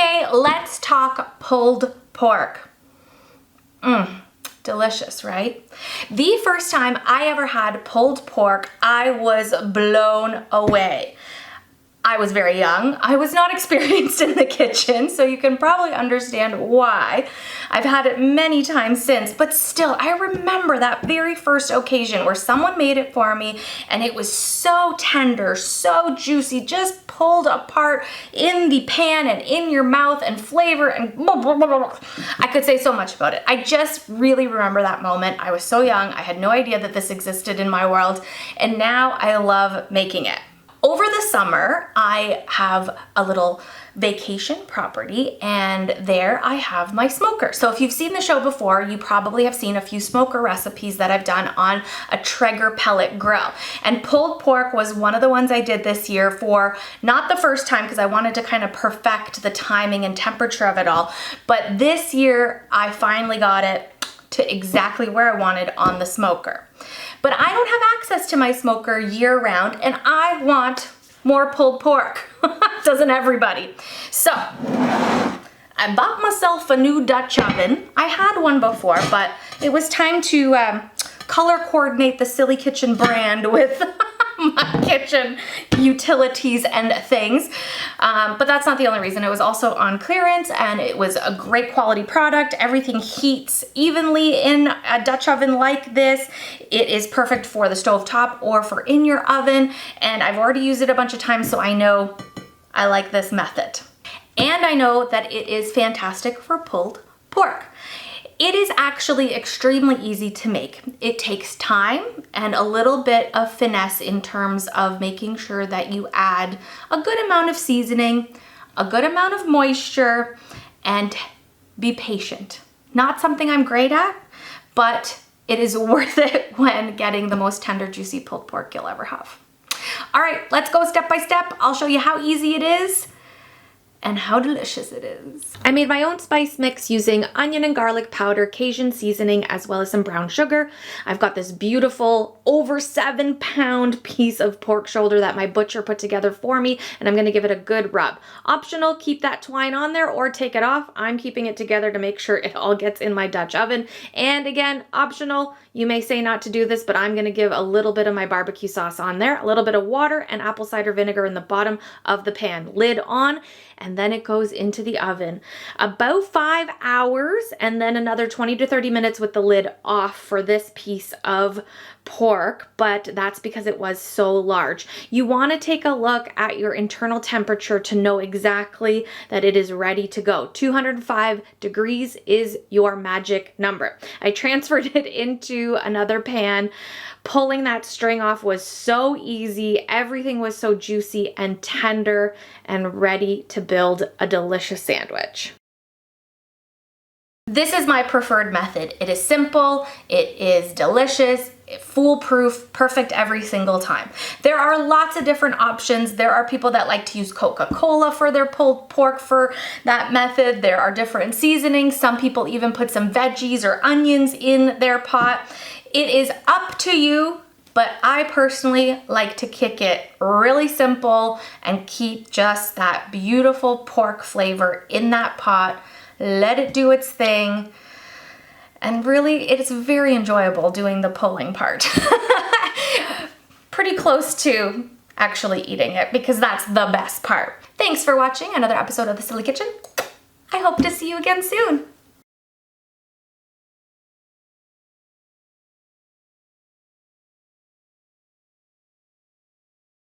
Okay, let's talk pulled pork. Delicious, right? The first time I ever had pulled pork, I was blown away. I was very young. I was not experienced in the kitchen, so you can probably understand why. I've had it many times since, but still, I remember that very first occasion where someone made it for me and it was so tender, so juicy, just pulled apart in the pan and in your mouth and flavor and blah, blah, blah, blah. I could say so much about it. I just really remember that moment. I was so young. I had no idea that this existed in my world, and now I love making it. Over the summer, I have a little vacation property, and there I have my smoker. So if you've seen the show before, you probably have seen a few smoker recipes that I've done on a Traeger pellet grill. And pulled pork was one of the ones I did this year for not the first time, because I wanted to kind of perfect the timing and temperature of it all. But this year, I finally got it to exactly where I wanted on the smoker. But I don't have access to my smoker year round, and I want more pulled pork. Doesn't everybody? So I bought myself a new Dutch oven. I had one before, but it was time to color coordinate the Silly Kitchen brand with my kitchen utilities and things. But that's not the only reason. It was also on clearance, and it was a great quality product. Everything heats evenly in a Dutch oven like this. It is perfect for the stovetop or for in your oven. And I've already used it a bunch of times, so I know I like this method. And I know that it is fantastic for pulled pork. It is actually extremely easy to make. It takes time and a little bit of finesse in terms of making sure that you add a good amount of seasoning, a good amount of moisture, and be patient. Not something I'm great at, but it is worth it when getting the most tender, juicy pulled pork you'll ever have. All right, let's go step by step. I'll show you how easy it is and how delicious it is. I made my own spice mix using onion and garlic powder, Cajun seasoning, as well as some brown sugar. I've got this beautiful over 7-pound piece of pork shoulder that my butcher put together for me, and I'm gonna give it a good rub. Optional, keep that twine on there or take it off. I'm keeping it together to make sure it all gets in my Dutch oven. And again, optional, you may say not to do this, but I'm gonna give a little bit of my barbecue sauce on there, a little bit of water and apple cider vinegar in the bottom of the pan. Lid on, and then it goes into the oven. About 5 hours, and then another 20 to 30 minutes with the lid off for this piece of pork, but that's because it was so large. You want to take a look at your internal temperature to know exactly that it is ready to go. 205 degrees is your magic number. I transferred it into another pan. Pulling that string off was so easy. Everything was so juicy and tender and ready to build a delicious sandwich. This is my preferred method. It is simple, it is delicious, foolproof, perfect every single time. There are lots of different options. There are people that like to use Coca-Cola for their pulled pork for that method. There are different seasonings. Some people even put some veggies or onions in their pot. It is up to you, but I personally like to kick it really simple and keep just that beautiful pork flavor in that pot. Let it do its thing. And really, it is very enjoyable doing the pulling part. Pretty close to actually eating it, because that's the best part. Thanks for watching another episode of The Silly Kitchen. I hope to see you again soon.